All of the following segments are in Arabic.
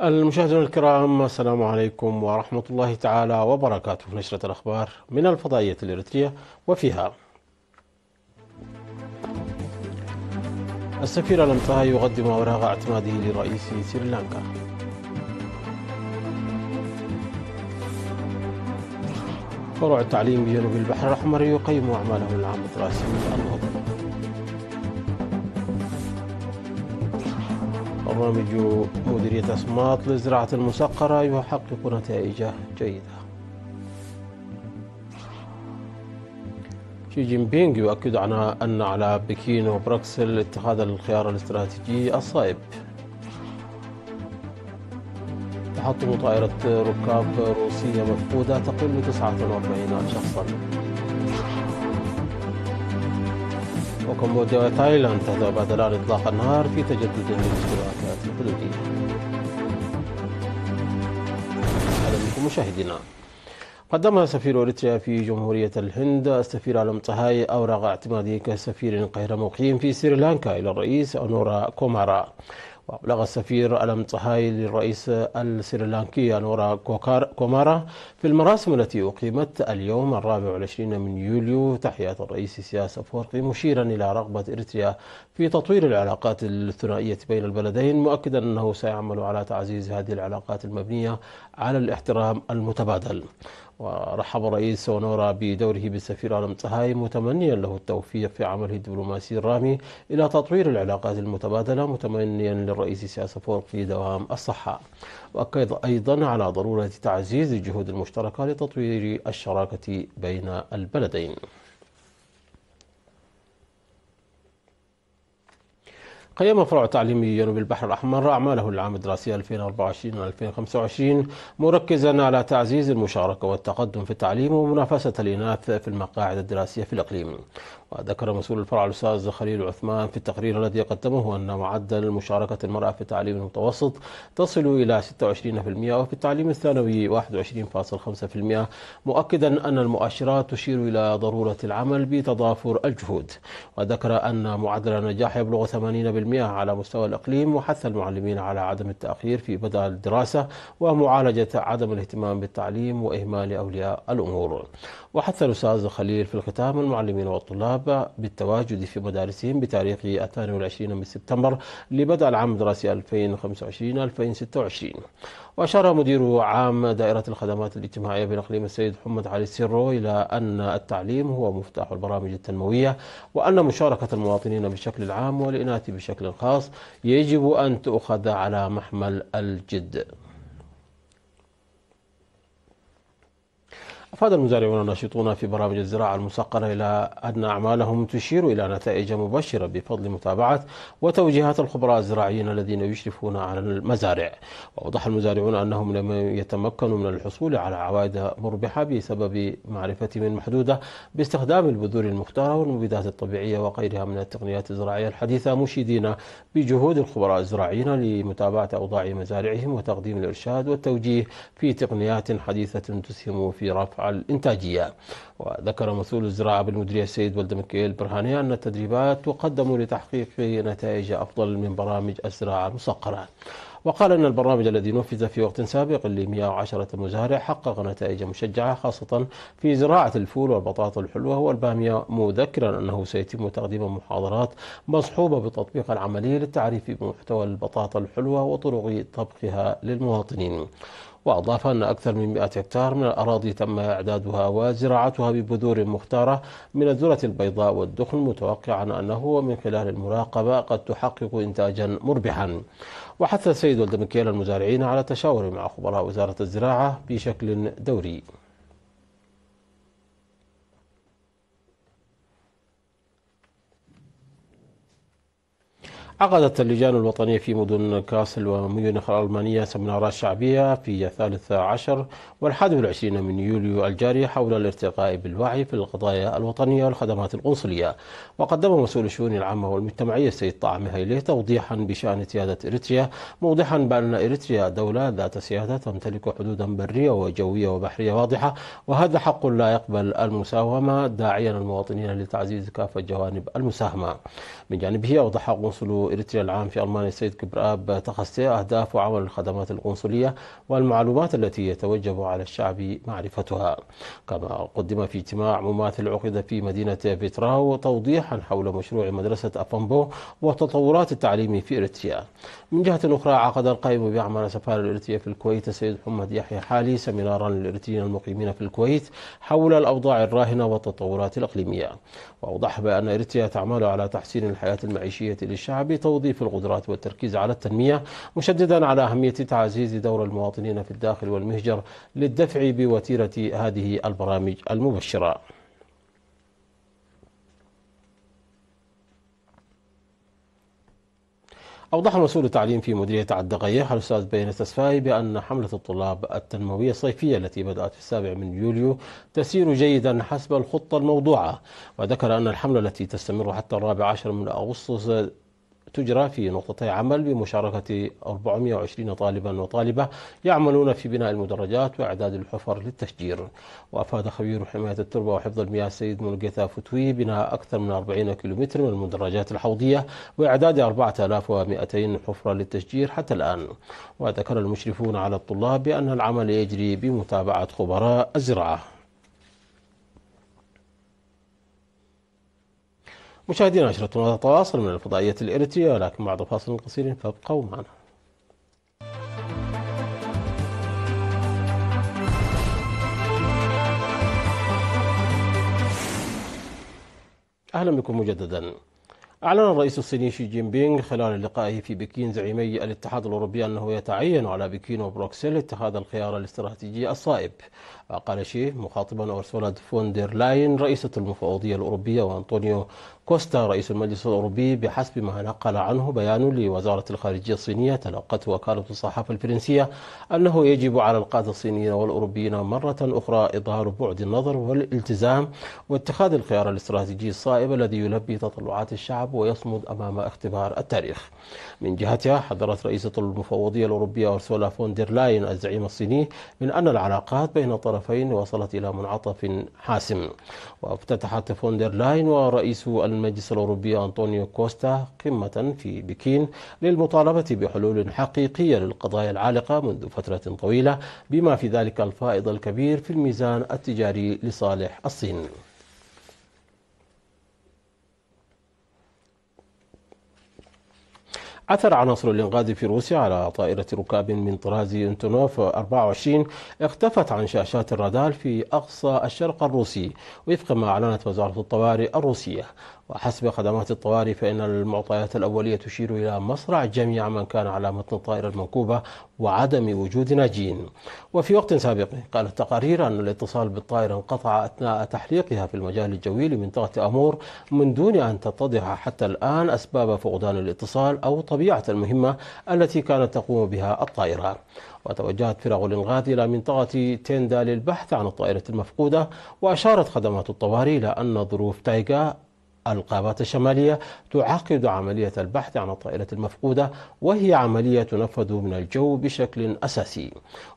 المشاهدون الكرام، السلام عليكم ورحمة الله تعالى وبركاته. نشرة الأخبار من الفضائية الإريترية، وفيها: السفير الأمطاي يقدم أوراق اعتماده لرئيس سريلانكا. فروع التعليم بجنوب البحر الأحمر يقيم أعمالهم العام الدراسي الماضي. برنامج مديرية أسماط للزراعة المسقرة يحقق نتائج جيدة. شي جين بينغ يؤكد أن على بكين وبروكسل اتخاذ الخيار الاستراتيجي الصائب. تحطم طائرة ركاب روسية مفقودة تقل 49 شخصا. وكمبوديا وتايلاند تتبادلان إطلاق النار في تجدد للاشتباكات الحدودية. أهلا بكم مشاهدينا. قدم سفير إريتريا في جمهورية الهند السفير علم طهاي أوراق اعتماده كسفير غير مقيم في سريلانكا إلى الرئيس أنورا كومارا. وأبلغ السفير علم طهاي للرئيس السريلانكي أنورا كومارا في المراسم التي أقيمت اليوم 24 من يوليو تحية الرئيس سياس أفورقي، مشيرا إلى رغبة إريتريا في تطوير العلاقات الثنائية بين البلدين، مؤكدا أنه سيعمل على تعزيز هذه العلاقات المبنية على الاحترام المتبادل. ورحب الرئيس أونورا بدوره بالسفير علم طهاي، متمنيا له التوفيق في عمله الدبلوماسي الرامي إلى تطوير العلاقات المتبادلة، متمنيا للرئيس سياس أفورقي دوام الصحة. وأكد أيضا على ضرورة تعزيز الجهود المشتركة لتطوير الشراكة بين البلدين. قيم فروع تعليمي جنوب البحر الأحمر أعماله العام الدراسي 2024-2025 مركزا على تعزيز المشاركة والتقدم في التعليم ومنافسة الإناث في المقاعد الدراسية في الإقليم. وذكر مسؤول الفرع الأستاذ خليل عثمان في التقرير الذي قدمه أن معدل مشاركة المرأة في التعليم المتوسط تصل إلى 26%، وفي التعليم الثانوي 21.5%، مؤكدا أن المؤشرات تشير إلى ضرورة العمل بتضافر الجهود. وذكر أن معدل النجاح يبلغ 80% على مستوى الإقليم، وحث المعلمين على عدم التأخير في بدء الدراسة ومعالجة عدم الاهتمام بالتعليم وإهمال أولياء الأمور. وحث الأستاذ خليل في الختام المعلمين والطلاب بالتواجد في مدارسهم بتاريخ 22 من سبتمبر لبدء العام الدراسي 2025-2026. وأشار مدير عام دائرة الخدمات الاجتماعية بالإقليم السيد محمد علي سيرو إلى أن التعليم هو مفتاح البرامج التنموية، وأن مشاركة المواطنين بشكل عام والإناث بشكل خاص يجب أن تؤخذ على محمل الجد. أفاد المزارعون الناشطون في برامج الزراعة المسقرة إلى أن أعمالهم تشير إلى نتائج مبشرة بفضل متابعة وتوجيهات الخبراء الزراعيين الذين يشرفون على المزارع. وأوضح المزارعون أنهم لم يتمكنوا من الحصول على عوائد مربحة بسبب معرفتهم المحدودة باستخدام البذور المختارة والمبيدات الطبيعية وغيرها من التقنيات الزراعية الحديثة، مشيدين بجهود الخبراء الزراعيين لمتابعة أوضاع مزارعهم وتقديم الإرشاد والتوجيه في تقنيات حديثة تسهم في رفع الإنتاجية. وذكر مسؤول الزراعة بالمديرية السيد ولد مكيل برهاني أن التدريبات تقدم لتحقيق نتائج أفضل من برامج الزراعة المسقرة. وقال أن البرنامج الذي نفذ في وقت سابق ل 110 مزارع حقق نتائج مشجعة، خاصة في زراعة الفول والبطاطا الحلوة والبامية، مذكرا أنه سيتم تقديم محاضرات مصحوبة بالتطبيق العملي للتعريف بمحتوى البطاطا الحلوة وطرق طبخها للمواطنين. وأضاف أن أكثر من 100 هكتار من الأراضي تم إعدادها وزراعتها ببذور مختارة من الذرة البيضاء والدخن، متوقعا أنه من خلال المراقبة قد تحقق إنتاجا مربحا. وحث السيد ولد مكيل المزارعين على التشاور مع خبراء وزارة الزراعة بشكل دوري. عقدت اللجان الوطنية في مدن كاسل وميونخ الألمانية سمينارات شعبية في 13 و21 من يوليو الجاري حول الارتقاء بالوعي في القضايا الوطنية والخدمات القنصلية. وقدم مسؤول الشؤون العامة والمجتمعية السيد طاعم هيلي توضيحا بشأن سيادة إريتريا، موضحا بأن إريتريا دولة ذات سيادة تمتلك حدودا برية وجوية وبحرية واضحة، وهذا حق لا يقبل المساومة، داعيا المواطنين لتعزيز كافة جوانب المساهمة. من جانبه أوضح قنصل إريتريا العام في ألمانيا السيد كبراب تخستي أهداف وعمل الخدمات القنصلية والمعلومات التي يتوجب على الشعب معرفتها. كما قدم في اجتماع مماثل عقد في مدينة بيتراو توضيحا حول مشروع مدرسة أفامبو وتطورات التعليم في إريتريا. من جهة أخرى عقد القائم بأعمال السفارة الإريترية في الكويت السيد محمد يحيى حالي سمينارا للإريتريين المقيمين في الكويت حول الأوضاع الراهنة والتطورات الإقليمية. وأوضح بأن إريتريا تعمل على تحسين الحياة المعيشية للشعب بتوظيف القدرات والتركيز على التنمية، مشددا على أهمية تعزيز دور المواطنين في الداخل والمهجر للدفع بوتيرة هذه البرامج المبشرة. أوضح مسؤول التعليم في مديرية الدقيق الأستاذ بين التسفاي بأن حملة الطلاب التنموية الصيفية التي بدأت في 7 يوليو تسير جيدا حسب الخطة الموضوعة. وذكر أن الحملة التي تستمر حتى 14 من أغسطس تجرى في نقطتي عمل بمشاركة 420 طالبا وطالبة يعملون في بناء المدرجات وإعداد الحفر للتشجير. وأفاد خبير حماية التربة وحفظ المياه السيد ملقيتا فتوي بناء أكثر من 40 كيلومتر من المدرجات الحوضية وإعداد 4200 حفرة للتشجير حتى الآن. وذكر المشرفون على الطلاب بأن العمل يجري بمتابعة خبراء الزراعة. مشاهدينا نشرتنا تتواصل من الفضائية الإريترية، ولكن بعد فاصل قصير فابقوا معنا. أهلا بكم مجددا. أعلن الرئيس الصيني شي جين بينغ خلال لقائه في بكين زعيمي الاتحاد الأوروبي أنه يتعين على بكين وبروكسل اتخاذ الخيار الاستراتيجي الصائب. وقال شي مخاطبا أورسولا فون دير لاين رئيسة المفوضية الأوروبية وأنطونيو كوستا رئيس المجلس الأوروبي بحسب ما نقل عنه بيان لوزارة الخارجية الصينية تلقته وكالة الصحافة الفرنسية أنه يجب على القادة الصينيين والأوروبيين مرة أخرى إظهار بعد النظر والالتزام واتخاذ الخيار الاستراتيجي الصائب الذي يلبي تطلعات الشعب ويصمد أمام اختبار التاريخ. من جهتها حذرت رئيسة المفوضية الأوروبية أورسولا فون دير لاين الزعيم الصيني من أن العلاقات بين الطرفين وصلت إلى منعطف حاسم. وافتتحت فون دير لاين ورئيس المجلس الأوروبي أنطونيو كوستا قمة في بكين للمطالبة بحلول حقيقية للقضايا العالقة منذ فترة طويلة بما في ذلك الفائض الكبير في الميزان التجاري لصالح الصين. عثر عناصر الإنقاذ في روسيا على طائرة ركاب من طراز أنتونوف 24 اختفت عن شاشات الرادار في أقصى الشرق الروسي وفق ما أعلنت وزارة الطوارئ الروسية. وحسب خدمات الطوارئ فإن المعطيات الأولية تشير إلى مصرع جميع من كان على متن الطائرة المنكوبة وعدم وجود ناجين. وفي وقت سابق قالت التقارير أن الاتصال بالطائرة انقطع أثناء تحليقها في المجال الجوي لمنطقة أمور من دون أن تتضح حتى الآن أسباب فقدان الاتصال أو طبيعة المهمة التي كانت تقوم بها الطائرة. وتوجهت فرق الإنقاذ إلى منطقة تيندا للبحث عن الطائرة المفقودة. وأشارت خدمات الطوارئ إلى أن ظروف تايغا الغابات الشمالية تعقد عملية البحث عن الطائرة المفقودة، وهي عملية تنفذ من الجو بشكل أساسي.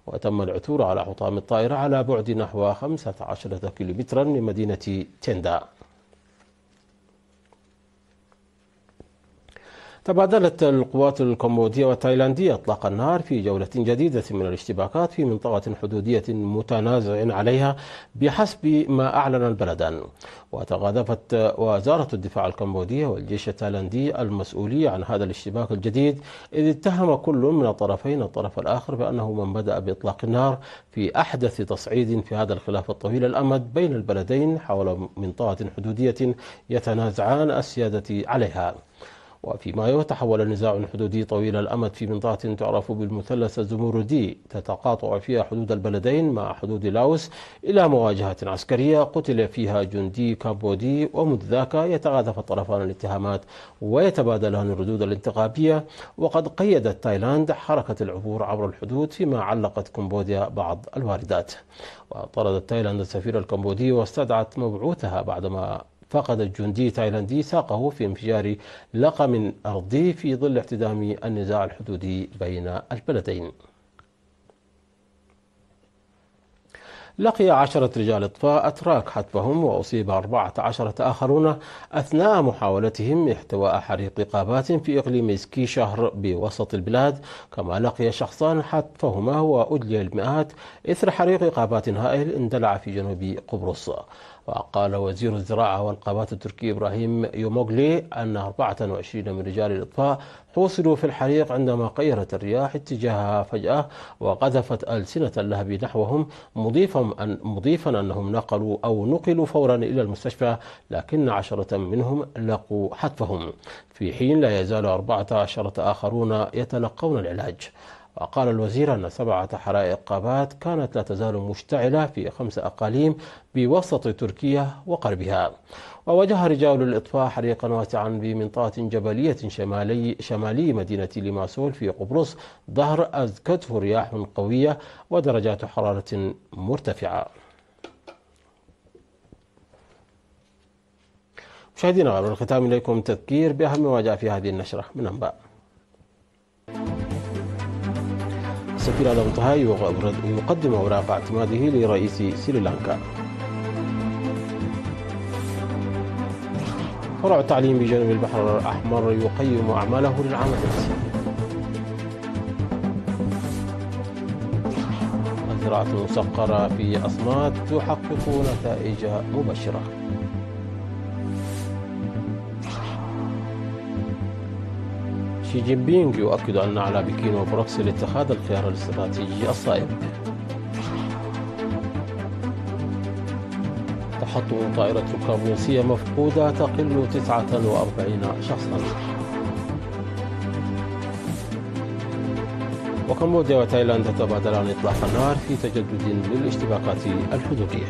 وتم العثور على حطام الطائرة على بعد نحو 15 كيلومترا من مدينة تيندا. تبادلت القوات الكمبودية والتايلاندية إطلاق النار في جولة جديدة من الاشتباكات في منطقة حدودية متنازع عليها بحسب ما أعلن البلدان. وتغاضبت وزارة الدفاع الكمبودية والجيش التايلاندي المسؤولية عن هذا الاشتباك الجديد، إذ اتهم كل من الطرفين الطرف الآخر بأنه من بدأ بإطلاق النار في أحدث تصعيد في هذا الخلاف الطويل الأمد بين البلدين حول منطقة حدودية يتنازعان السيادة عليها. وفي مايو تحول النزاع حدودي طويل الأمد في منطقة تعرف بالمثلث الزمردي تتقاطع فيها حدود البلدين مع حدود لاوس إلى مواجهة عسكرية قتل فيها جندي كامبودي، ومنذ ذاك يتغاضى الطرفان الاتهامات ويتبادلان الردود الانتقامية. وقد قيدت تايلاند حركة العبور عبر الحدود فيما علقت كمبوديا بعض الواردات. وطردت تايلاند السفير الكمبودي واستدعت مبعوثها بعدما فقد الجندي تايلاندي ساقه في انفجار لقم أرضي في ظل احتدام النزاع الحدودي بين البلدين. لقي 10 رجال إطفاء أتراك حتفهم، وأصيب 14 آخرون أثناء محاولتهم احتواء حريق غابات في إقليم سكي شهر بوسط البلاد. كما لقي شخصان حتفهما وأدلي المئات إثر حريق غابات هائل اندلع في جنوب قبرص. وقال وزير الزراعة والغابات التركي إبراهيم يوموغلي أن 24 من رجال الإطفاء حوصلوا في الحريق عندما غيرت الرياح اتجاهها فجأة وقذفت ألسنة اللهب نحوهم، مضيفا أنهم نقلوا فورا إلى المستشفى، لكن 10 منهم لقوا حتفهم، في حين لا يزال 14 آخرون يتلقون العلاج. وقال الوزير أن 7 حرائق غابات كانت لا تزال مشتعلة في 5 أقاليم بوسط تركيا وغربها. وواجه رجال الإطفاء حريقا واسعا بمنطقة جبلية شمالي مدينة ليماسول في قبرص ظهر أزكته رياح قوية ودرجات حرارة مرتفعة. مشاهدينا، قبل الختام إليكم تذكير بأهم ما جاء في هذه النشرة من أنباء. السفير آدم طه يقدم أوراق اعتماده لرئيس سريلانكا. فرع التعليم بجنوب البحر الأحمر يقيم أعماله للعام الدراسي. الزراعة المسقرة في أصمات تحقق نتائج مبشرة. شي جين بينغ يؤكد أن على بكين وبروكسل اتخاذ الخيار الاستراتيجي الصائب. تحطم طائرة ركاب روسية مفقودة تقل 49 شخصا. وكمبوديا وتايلاند تتبادلان إطلاق النار في تجدد للاشتباكات الحدودية.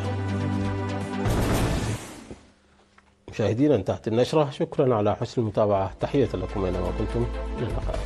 مشاهدينا، انتهت النشرة. شكرا على حسن المتابعة. تحية لكم أينما كنتم. إلى اللقاء.